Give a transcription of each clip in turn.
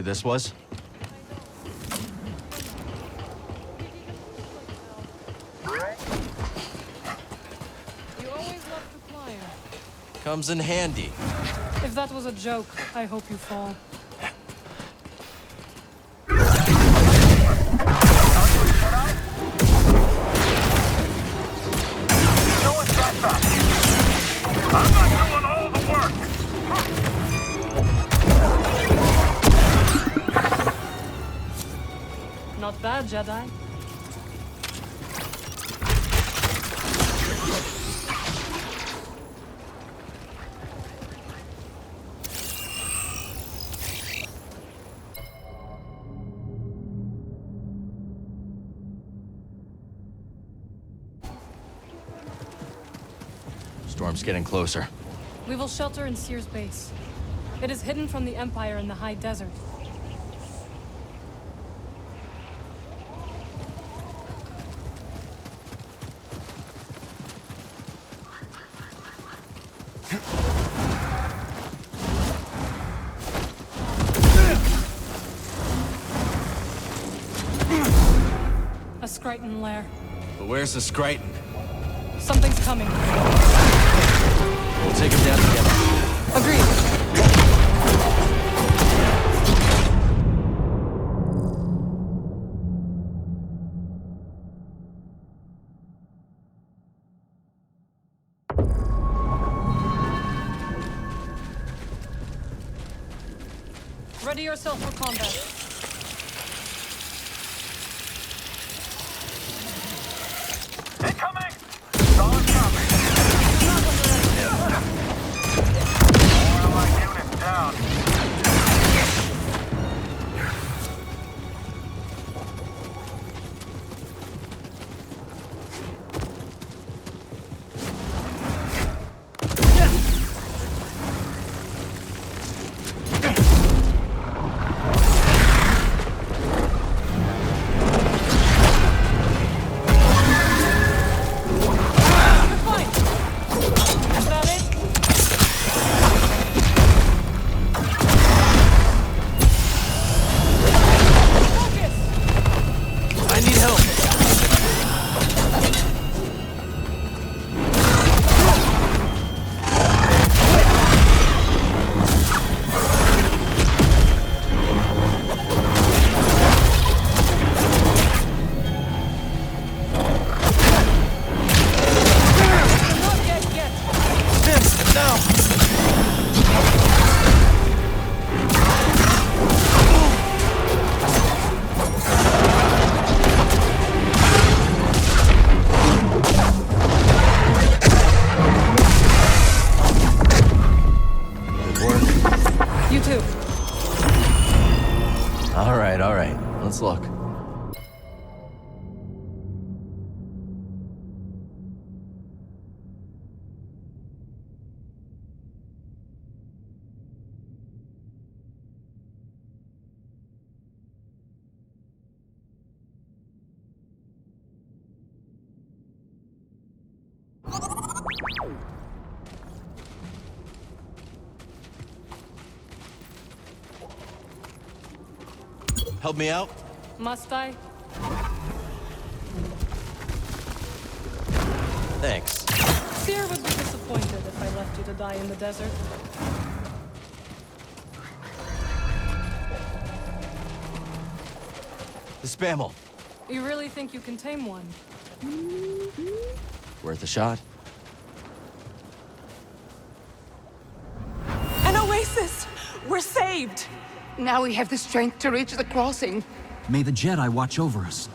this was? You always love to climb. Comes in handy. If that was a joke, I hope you fall. I'm not doing all the work! Not bad, Jedi. Storm's getting closer. We will shelter in Seer's base. It is hidden from the Empire in the high desert. A Skriton lair. But where's the Skriton? Something's coming. We'll take him down together. Agreed. Ready yourself for combat. Incoming! Solid copy. All allied units down. All right. Let's look. Help me out? Must I? Thanks. Seer would be disappointed if I left you to die in the desert. The Spammel. You really think you can tame one? Worth a shot. An oasis! We're saved! Now we have the strength to reach the crossing. May the Jedi watch over us.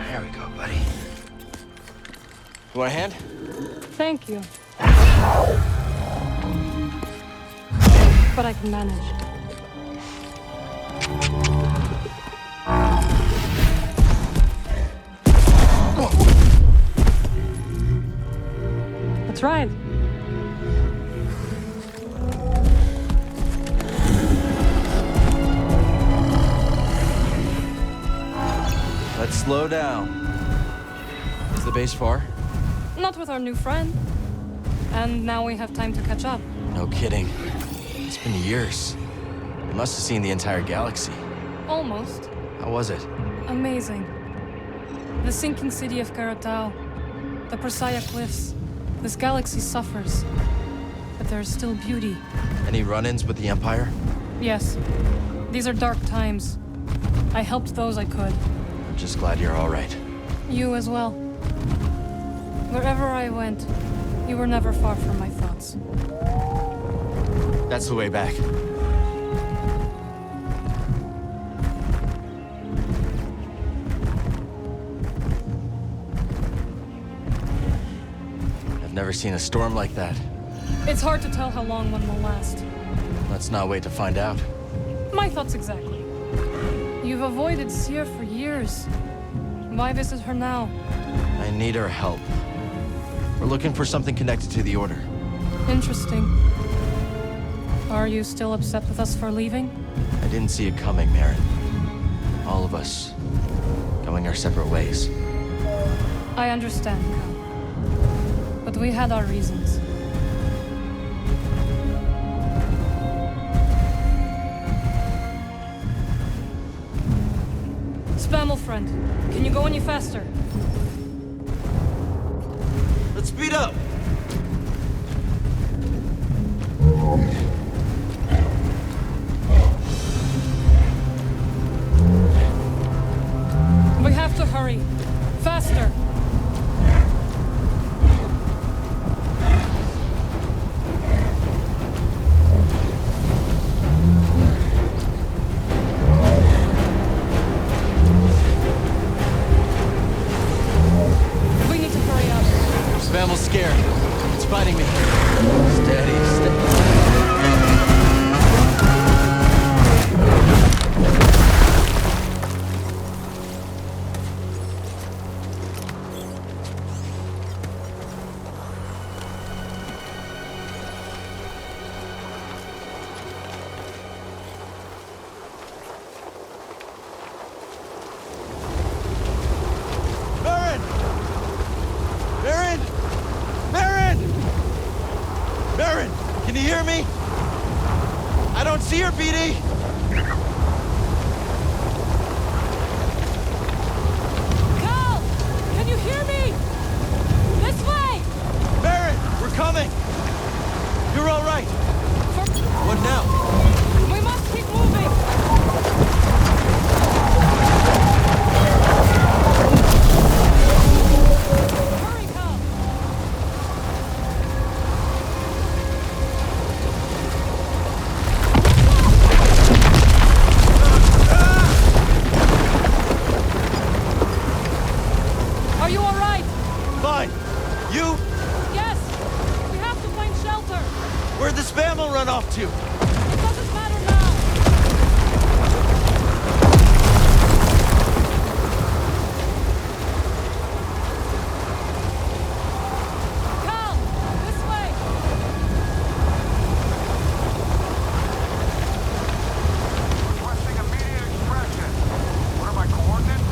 There we go, buddy. You want a hand? Thank you. But I can manage. That's right. Let's slow down. Is the base far? Not with our new friend. And now we have time to catch up. No kidding. It's been years. You must have seen the entire galaxy. Almost. How was it? Amazing. The sinking city of Karatao. The Persaya Cliffs. This galaxy suffers. But there is still beauty. Any run-ins with the Empire? Yes. These are dark times. I helped those I could. I'm just glad you're all right. You as well. Wherever I went, you were never far from my thoughts. That's the way back. I've never seen a storm like that. It's hard to tell how long one will last. Let's not wait to find out. My thoughts exactly. You've avoided Seer for years. Why visit her now? I need her help. We're looking for something connected to the Order. Interesting. Are you still upset with us for leaving? I didn't see it coming, Marin. All of us going our separate ways. I understand, Cal. But we had our reasons. Spammel friend, can you go any faster? Let's speed up! We have to hurry. Faster! We need to hurry up. Spammel's scared. It's biting me. Steady, steady. Marin! Marin! Marin! Marin! Can you hear me? I don't see her, BD! Cal! Can you hear me? This way! Marin! We're coming! You're all right! What now? We must keep moving! Hurry, Cal! Are you all right? Fine! You? Yes! We have to find shelter! Where'd the Spammel run off to? It doesn't matter now! Cal! This way! Requesting immediate extraction. What are my coordinates?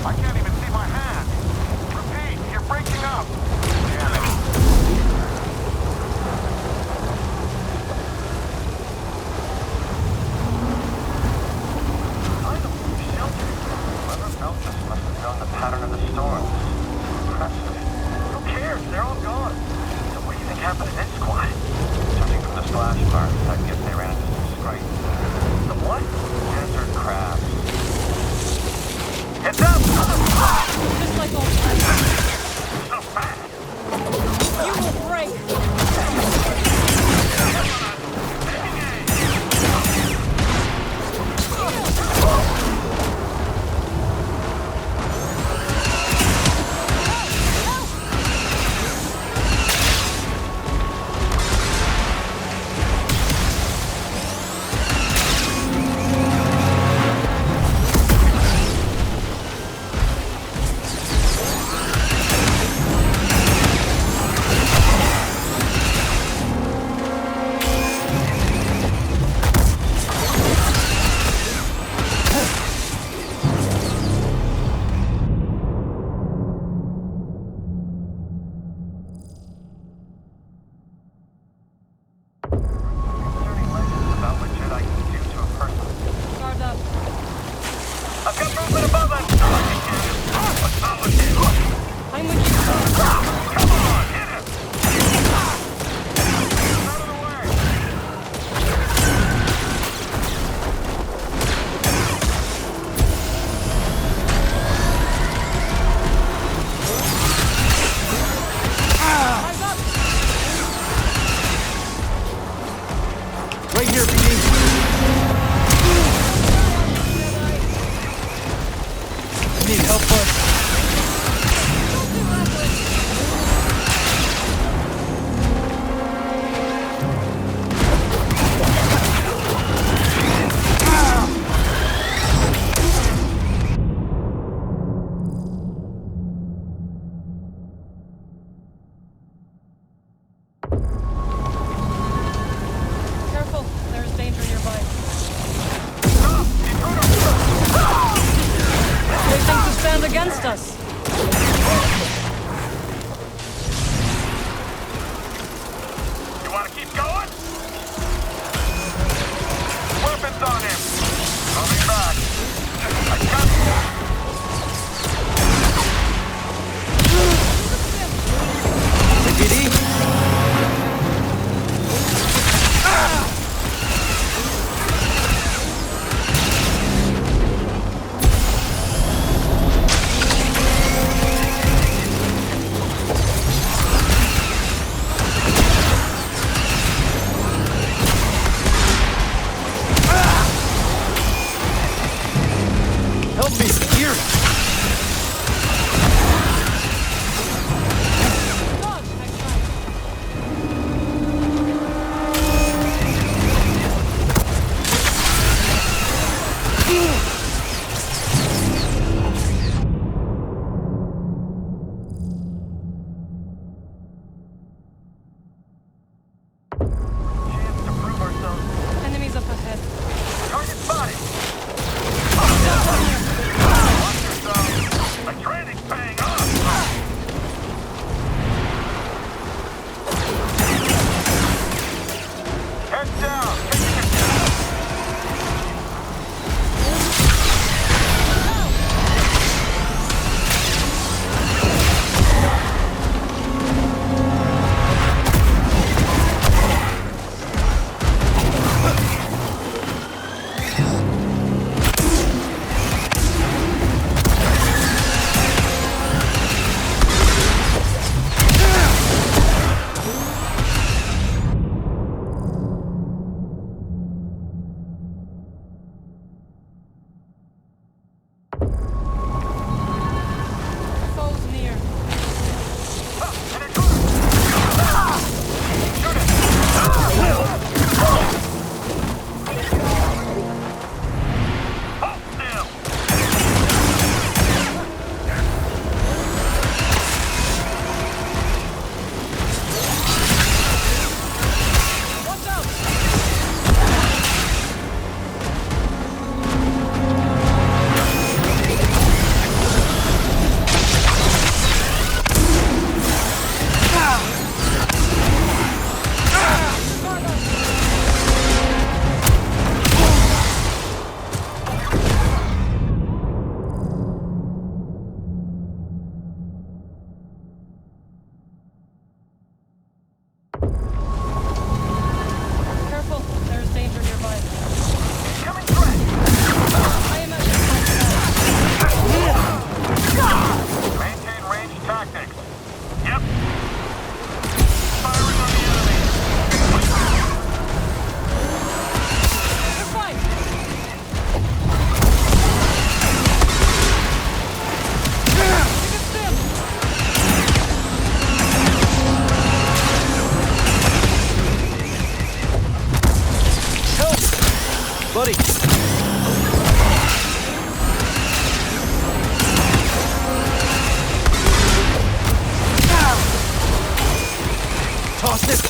I can't even see my hand. Repeat, you're breaking up. Damn it. against us. You want to keep going? Weapons on him! Coming back. I got you. Help me, here! Chance to prove ourselves. Enemies up ahead. Target spotted! Watch yourself! My training's paying off! Head down! Foes near. Watch out! Careful, there's danger nearby. Coming threat! I imagine Maintain range tactics. Yep. Firing on the enemy. you're fine. Take a stim. Buddy! Toss it!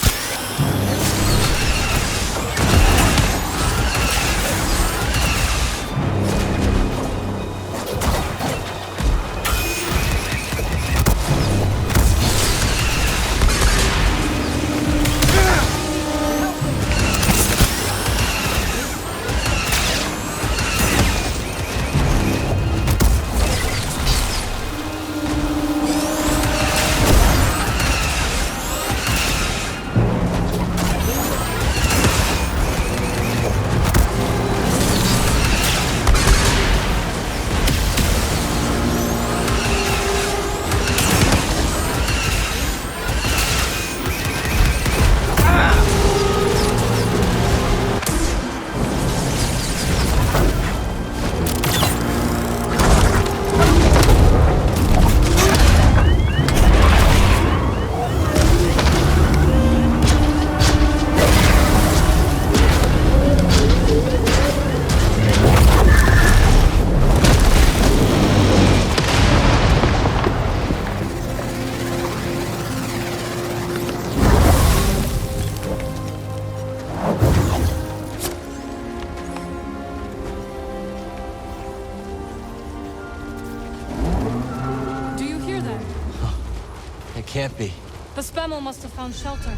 can't be. The Spammel must have found shelter.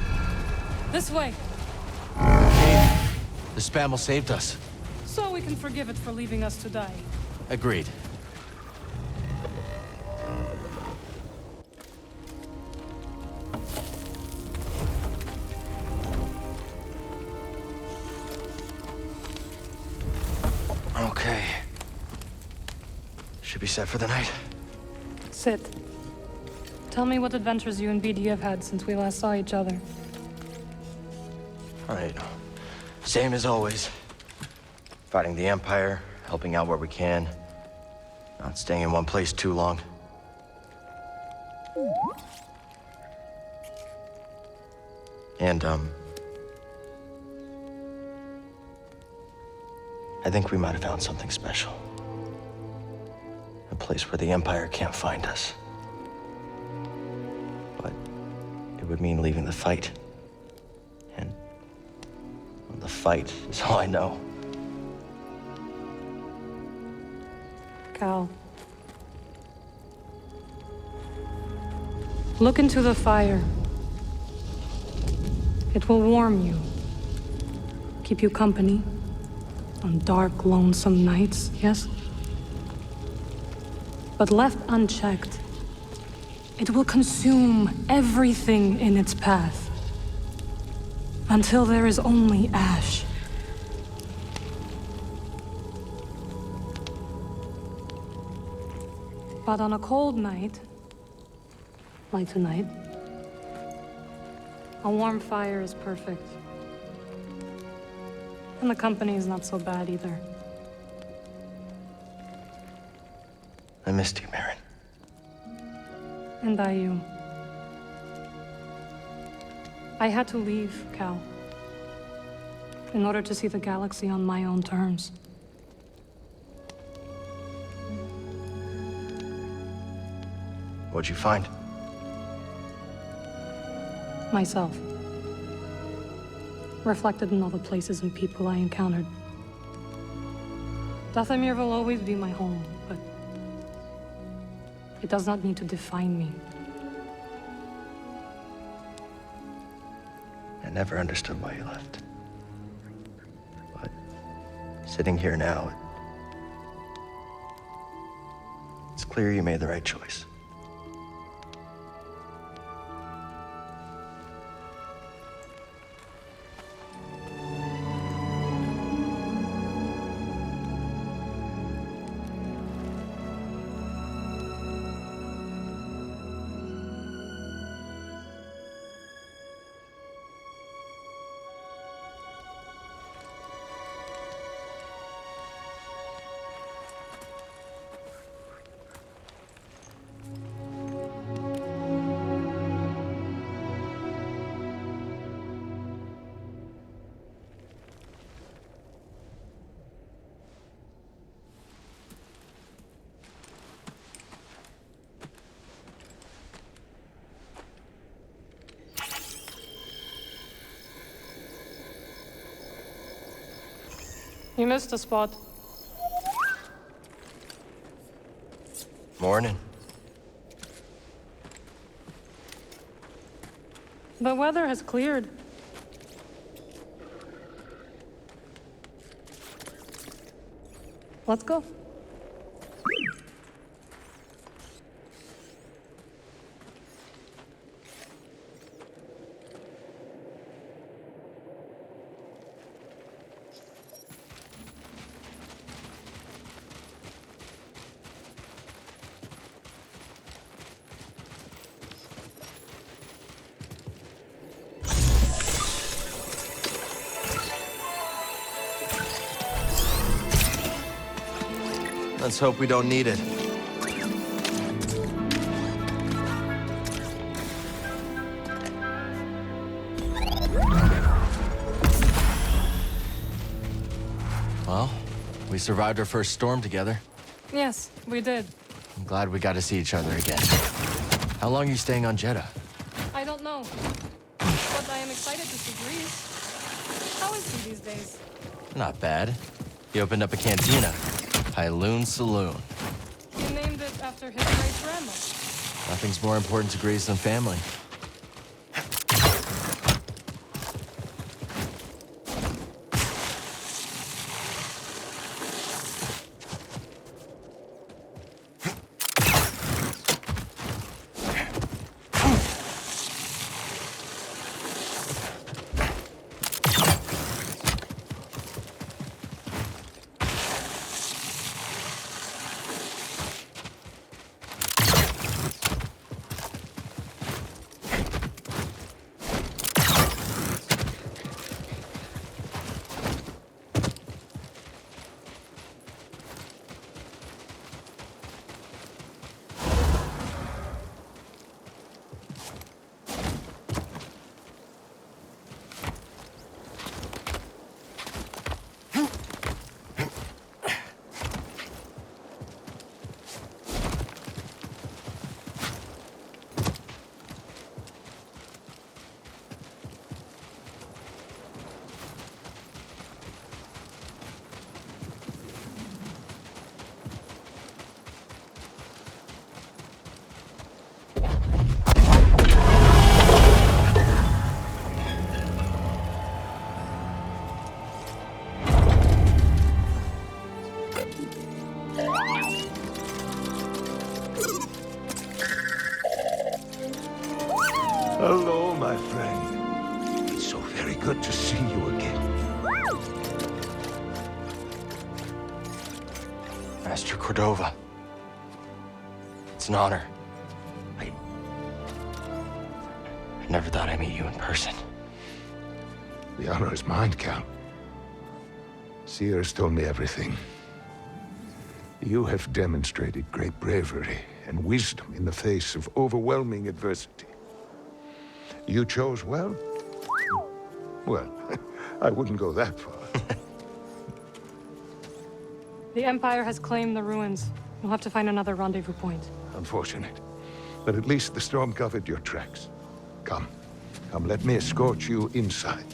This way, Kate, the Spammel saved us. so we can forgive it for leaving us to die. Agreed. Okay. Should be set for the night. Sit. Tell me what adventures you and BD have had since we last saw each other. Alright. Same as always. Fighting the Empire, helping out where we can. Not staying in one place too long. And, I think we might have found something special. A place where the Empire can't find us. But it would mean leaving the fight. And well, the fight is all I know. Cal. Look into the fire. It will warm you. Keep you company. On dark, lonesome nights, yes? But left unchecked, it will consume everything in its path. Until there is only ash. But on a cold night, like tonight, a warm fire is perfect. And the company is not so bad either. I missed you, Marin. And I you. I had to leave, Cal. In order to see the galaxy on my own terms. What'd you find? Myself. Reflected in all the places and people I encountered. Dathomir will always be my home, but it does not need to define me. I never understood why you left. But sitting here now, it's clear you made the right choice. You missed a spot. Morning. The weather has cleared. Let's go. Let's hope we don't need it. Well, we survived our first storm together. Yes, we did. I'm glad we got to see each other again. How long are you staying on Jeddah? I don't know. But I am excited to see Greece. How is he these days? Not bad. He opened up a cantina. Pyloon Saloon. You named it after his great grandma. Nothing's more important to Grease than family. Hello, my friend. It's so very good to see you again. Master Cordova. It's an honor. I never thought I'd meet you in person. The honor is mine, Cal. Seers told me everything. You have demonstrated great bravery and wisdom in the face of overwhelming adversity. You chose well? Well, I wouldn't go that far. The Empire has claimed the ruins. We'll have to find another rendezvous point. Unfortunate. But at least the storm covered your tracks. Come. Come, let me escort you inside.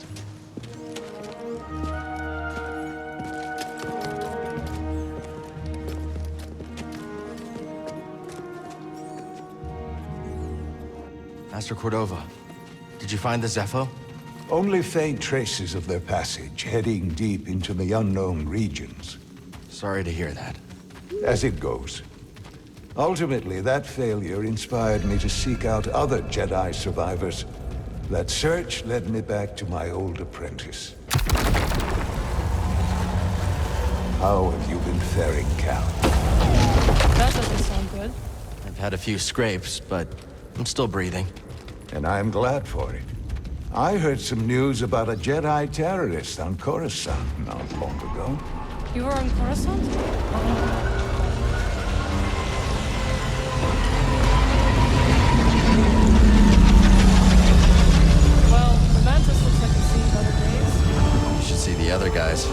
Master Cordova, did you find the Zepho? Only faint traces of their passage, heading deep into the unknown regions. Sorry to hear that. As it goes. Ultimately, that failure inspired me to seek out other Jedi survivors. That search led me back to my old apprentice. How have you been faring, Cal? That doesn't sound good. I've had a few scrapes, but I'm still breathing. And I'm glad for it. I heard some news about a Jedi terrorist on Coruscant not long ago. You were on Coruscant? Well, the Mantis looks like it's seen better days. You should see the other guys.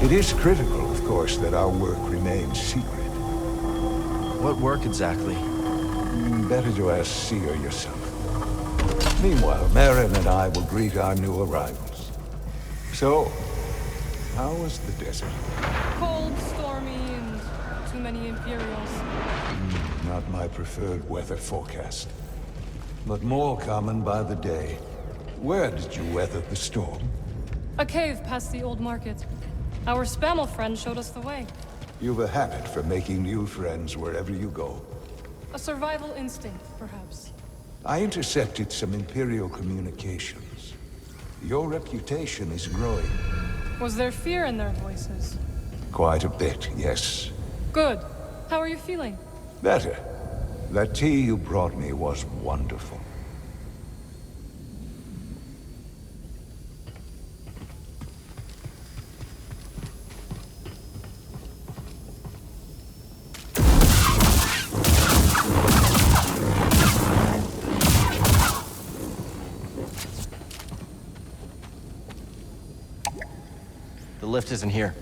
It is critical, of course, that our work remains secret. What work exactly? Better to ask Seer yourself. Meanwhile, Marin and I will greet our new arrivals. So, how was the desert? Cold, stormy, and too many Imperials. Not my preferred weather forecast. But more common by the day. Where did you weather the storm? A cave past the old market. Our Spammel friend showed us the way. You've a habit for making new friends wherever you go. A survival instinct, perhaps. I intercepted some Imperial communications. Your reputation is growing. Was there fear in their voices? Quite a bit, yes. Good. How are you feeling? Better. That tea you brought me was wonderful. The lift isn't here.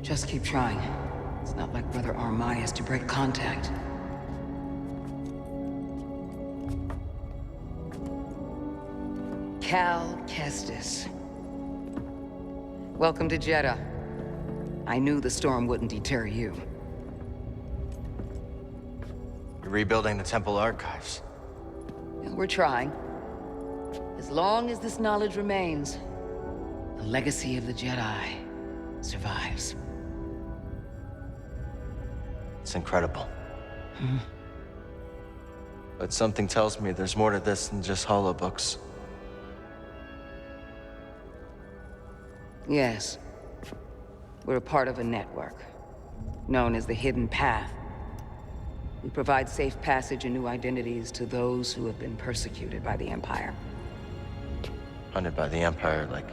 Just keep trying. It's not like Brother Armai is to break contact. Cal Kestis. Welcome to Jeddah. I knew the storm wouldn't deter you. You're rebuilding the temple archives. And we're trying. As long as this knowledge remains, the legacy of the Jedi survives. It's incredible. But something tells me there's more to this than just holobooks. Yes. We're a part of a network, known as the Hidden Path. We provide safe passage and new identities to those who have been persecuted by the Empire. Hunted by the Empire, like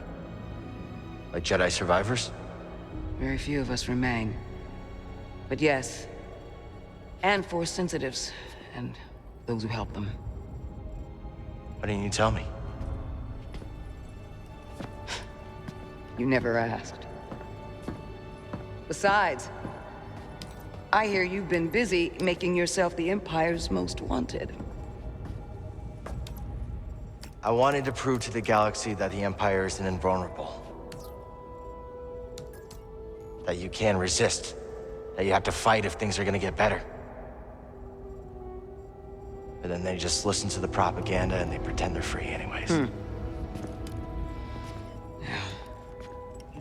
Jedi survivors? Very few of us remain. But yes, and Force sensitives, and those who help them. Why didn't you tell me? You never asked. Besides, I hear you've been busy making yourself the Empire's most wanted. I wanted to prove to the galaxy that the Empire isn't invulnerable. That you can resist. That you have to fight if things are gonna get better. But then they just listen to the propaganda and they pretend they're free anyways. You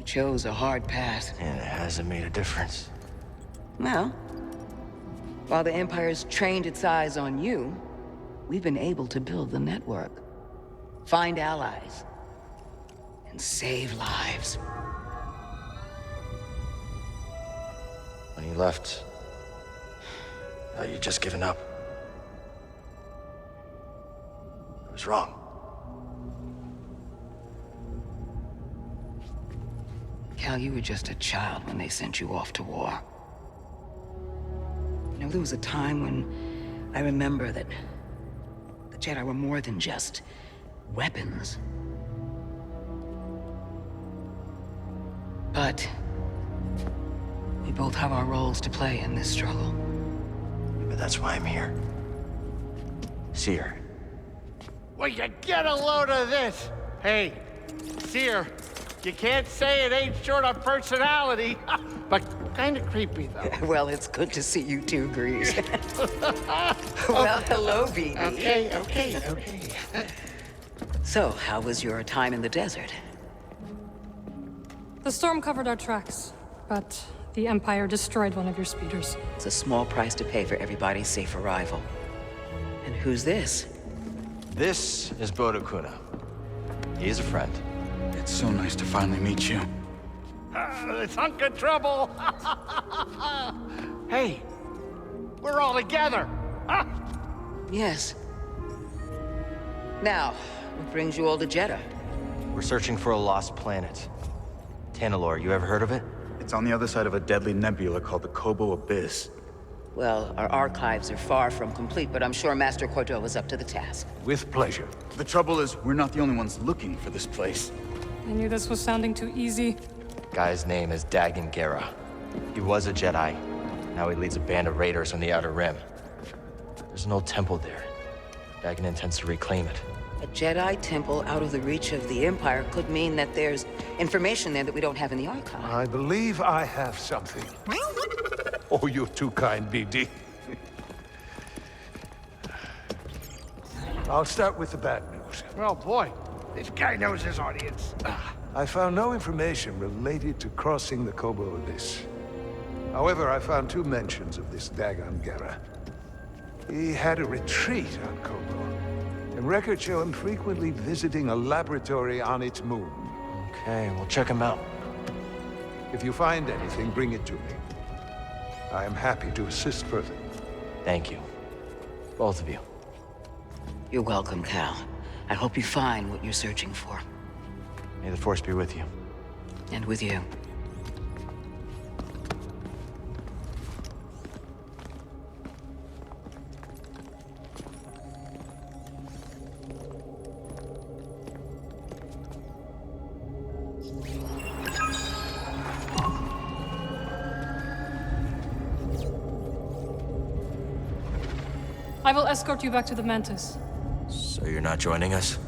chose a hard path. And it hasn't made a difference. Well, while the Empire's trained its eyes on you, we've been able to build the network. Find allies. And save lives. When you left, I thought you'd just given up. I was wrong. Cal, you were just a child when they sent you off to war. You know, there was a time when I remember that the Jedi were more than just weapons. But we both have our roles to play in this struggle. But that's why I'm here. Seer. Will you get a load of this? Hey, Seer, you can't say it ain't short on personality, but kind of creepy, though. Well, it's good to see you too, Grease. Well, hello, BD. Okay. So, how was your time in the desert? The storm covered our tracks, but the Empire destroyed one of your speeders. It's a small price to pay for everybody's safe arrival. And who's this? This is Bodo Kuna. He's a friend. It's so nice to finally meet you. This hunk of trouble. Hey, we're all together. Huh? Yes. Now, what brings you all to Jeddah? We're searching for a lost planet. Tanalorr, you ever heard of it? It's on the other side of a deadly nebula called the Kobo Abyss. Well, our archives are far from complete, but I'm sure Master Cordova's up to the task. With pleasure. The trouble is, we're not the only ones looking for this place. I knew this was sounding too easy. Guy's name is Dagan Gera. He was a Jedi. Now he leads a band of raiders on the Outer Rim. There's an old temple there. Dagan intends to reclaim it. A Jedi temple out of the reach of the Empire could mean that there's information there that we don't have in the archive. I believe I have something. Oh, you're too kind, BD. I'll start with the bad news. Oh, boy. This guy knows his audience. I found no information related to crossing the Kobo Abyss. However, I found 2 mentions of this Dagan Gera. He had a retreat on Kobo, and records show him frequently visiting a laboratory on its moon. Okay, we'll check him out. If you find anything, bring it to me. I am happy to assist further. Thank you. Both of you. You're welcome, Cal. I hope you find what you're searching for. May the Force be with you. And with you. I will escort you back to the Mantis. So you're not joining us?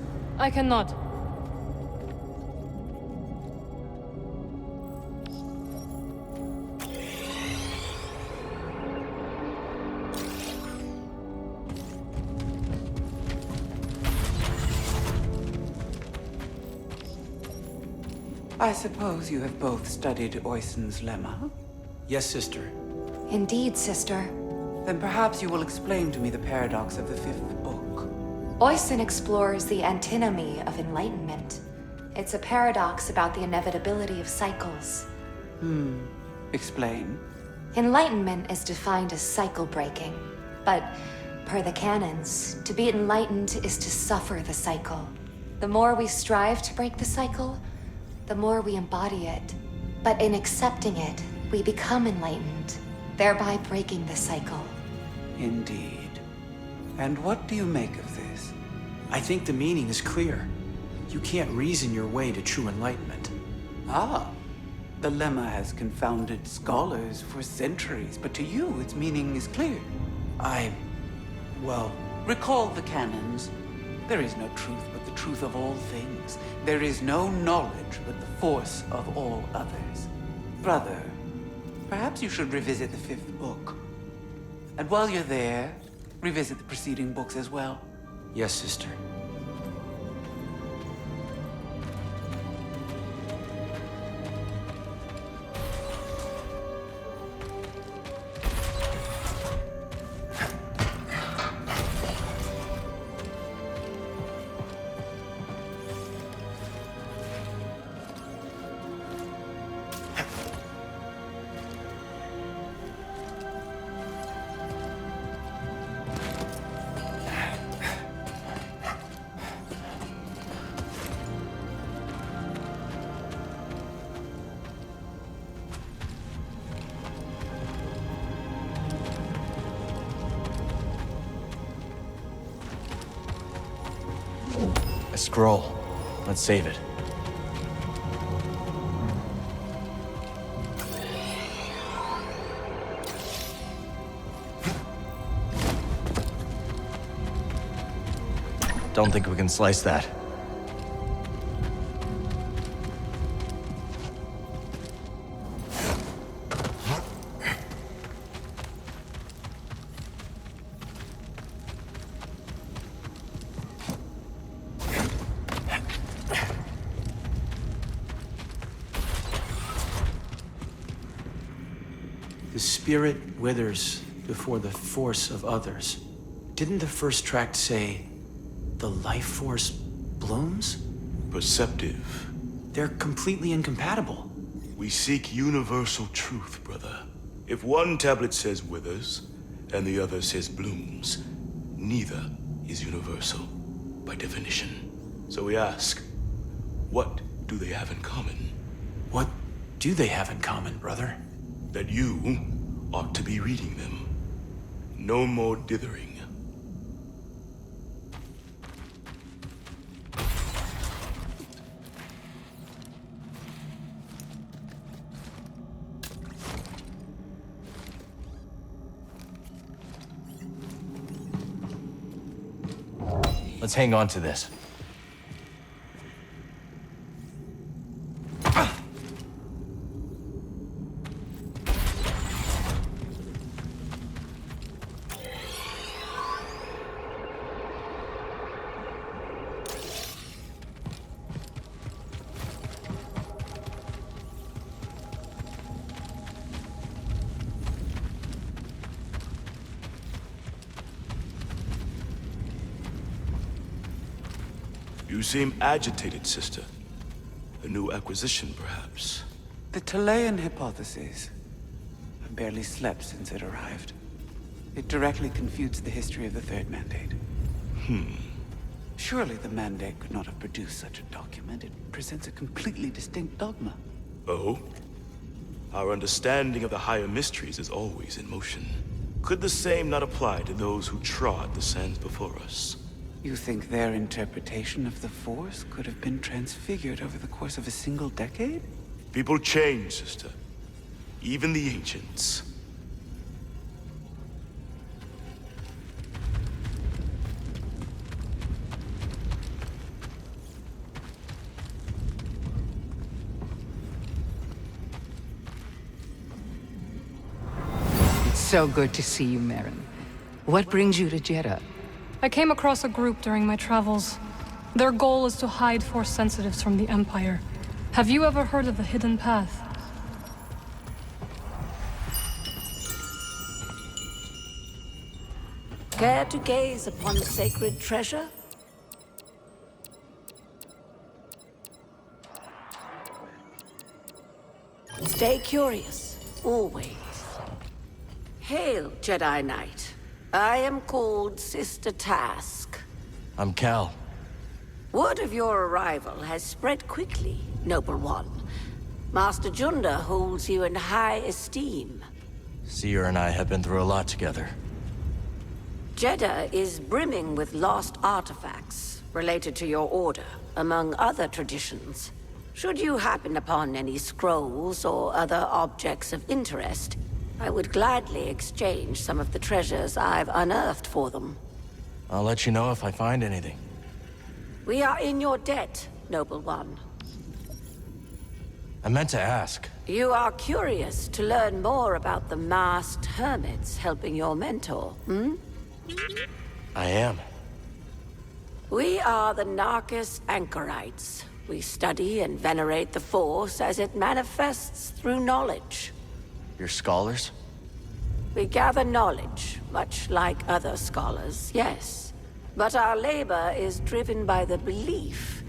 I cannot. I suppose you have both studied Oyson's lemma? Yes, sister. Indeed, sister. Then perhaps you will explain to me the paradox of the fifth book. Oyson explores the antinomy of enlightenment. It's a paradox about the inevitability of cycles. Explain. Enlightenment is defined as cycle breaking, but per the canons, to be enlightened is to suffer the cycle. The more we strive to break the cycle, the more we embody it. But in accepting it, we become enlightened, thereby breaking the cycle. Indeed. And what do you make of this? I think the meaning is clear. You can't reason your way to true enlightenment. Ah, the lemma has confounded scholars for centuries, but to you its meaning is clear. Well, Recall the canons. There is no truth but the truth of all things. There is no knowledge but the force of all others. Brother, perhaps you should revisit the fifth book. And while you're there, revisit the preceding books as well. yes, sister. A scroll. Let's save it. Don't think we can slice that. The spirit withers before the force of others. Didn't the first tract say, the life force blooms? Perceptive. They're completely incompatible. We seek universal truth, brother. If one tablet says withers, and the other says blooms, neither is universal, by definition. So we ask, what do they have in common? What do they have in common, brother? That you ought to be reading them. No more dithering. Let's hang on to this. You seem agitated, sister. A new acquisition, perhaps. The Talayan hypothesis. barely slept since it arrived. It directly confutes the history of the Third Mandate. Surely the Mandate could not have produced such a document. It presents a completely distinct dogma. Oh? Our understanding of the higher mysteries is always in motion. Could the same not apply to those who trod the sands before us? You think their interpretation of the Force could have been transfigured over the course of a single decade? People change, sister. Even the ancients. It's so good to see you, Merrin. What brings you to Jeddah? I came across a group during my travels. Their goal is to hide Force sensitives from the Empire. Have you ever heard of the Hidden Path? Care to gaze upon the sacred treasure? Stay curious, always. Hail, Jedi Knight. I am called Sister Task. I'm Cal. Word of your arrival has spread quickly, Noble One. Master Junda holds you in high esteem. Seer and I have been through a lot together. Jeddah is brimming with lost artifacts related to your order, among other traditions. Should you happen upon any scrolls or other objects of interest, I would gladly exchange some of the treasures I've unearthed for them. I'll let you know if I find anything. We are in your debt, Noble One. I meant to ask. You are curious to learn more about the masked hermits helping your mentor, hmm? I am. We are the Narcus Anchorites. We study and venerate the Force as it manifests through knowledge. You're scholars? We gather knowledge, much like other scholars, yes. But our labor is driven by the belief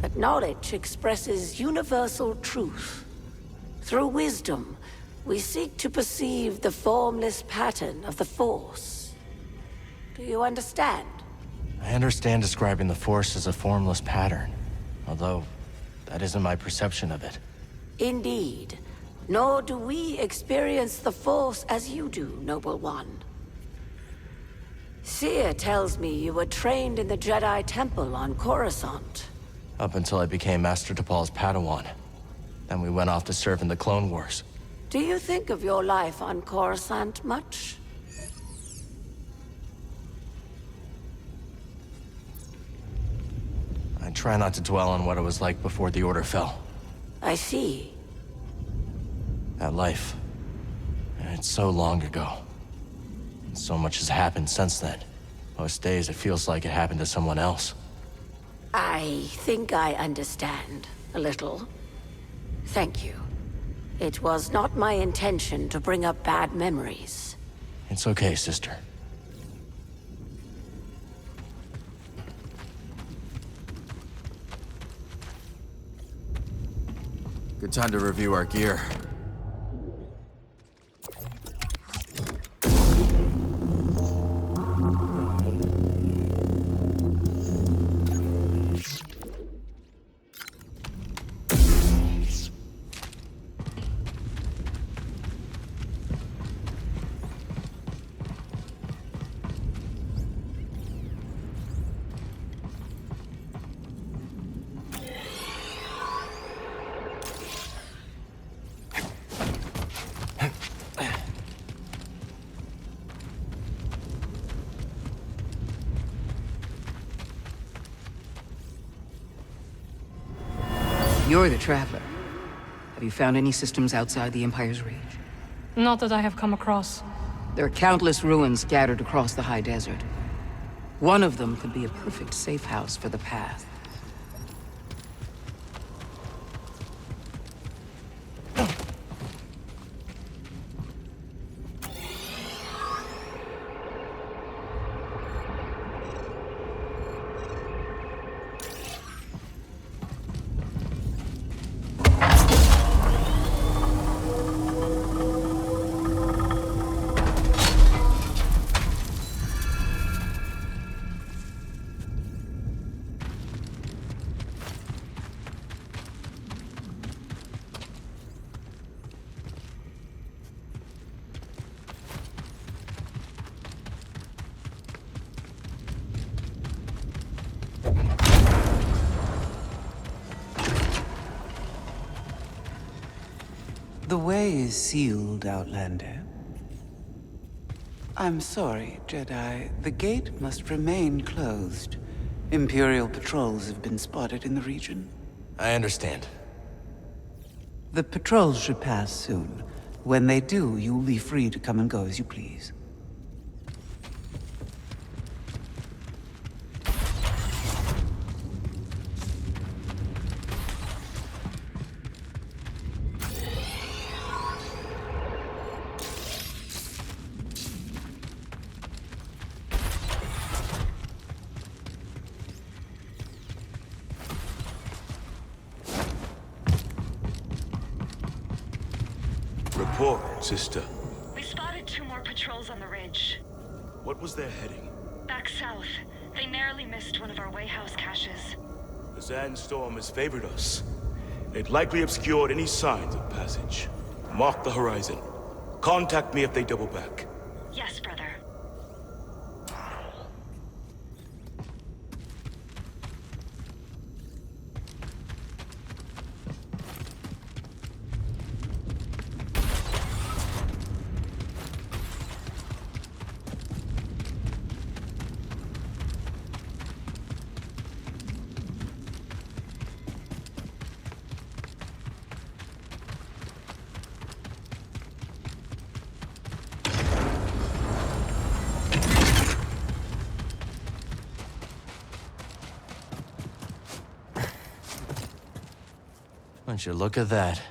that knowledge expresses universal truth. Through wisdom, we seek to perceive the formless pattern of the Force. Do you understand? I understand describing the Force as a formless pattern, although that isn't my perception of it. Indeed. Nor do we experience the Force as you do, Noble One. Seer tells me you were trained in the Jedi Temple on Coruscant. Up until I became Master Tapal's Padawan. Then we went off to serve in the Clone Wars. Do you think of your life on Coruscant much? I try not to dwell on what it was like before the Order fell. I see. That life. It's so long ago. So much has happened since then. Most days it feels like it happened to someone else. I think I understand, a little. Thank you. It was not my intention to bring up bad memories. It's okay, sister. Good time to review our gear. You're the Traveler. Have you found any systems outside the Empire's reach? Not that I have come across. There are countless ruins scattered across the high desert. One of them could be a perfect safe house for the Path. The way is sealed, Outlander. I'm sorry, Jedi. The gate must remain closed. Imperial patrols have been spotted in the region. I understand. The patrols should pass soon. When they do, you'll be free to come and go as you please. Report, sister. We spotted 2 more patrols on the ridge. What was their heading? Back south. They narrowly missed one of our Wayhouse caches. The sandstorm has favored us. It likely obscured any signs of passage. Mark the horizon. Contact me if they double back. Yes, brother. Won't you look at that?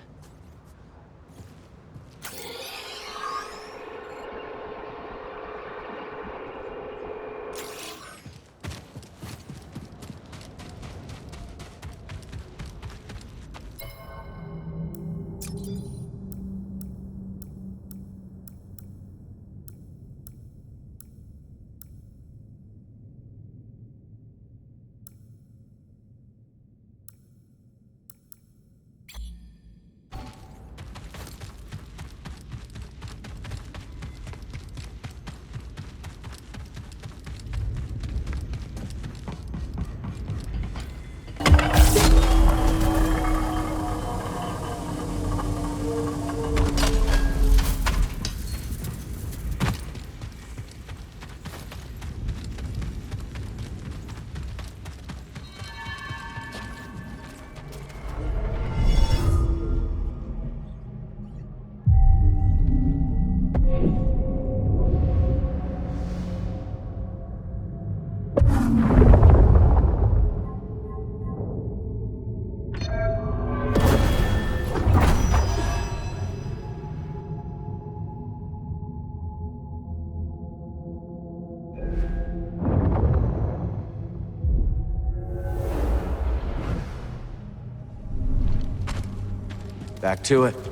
Back to it.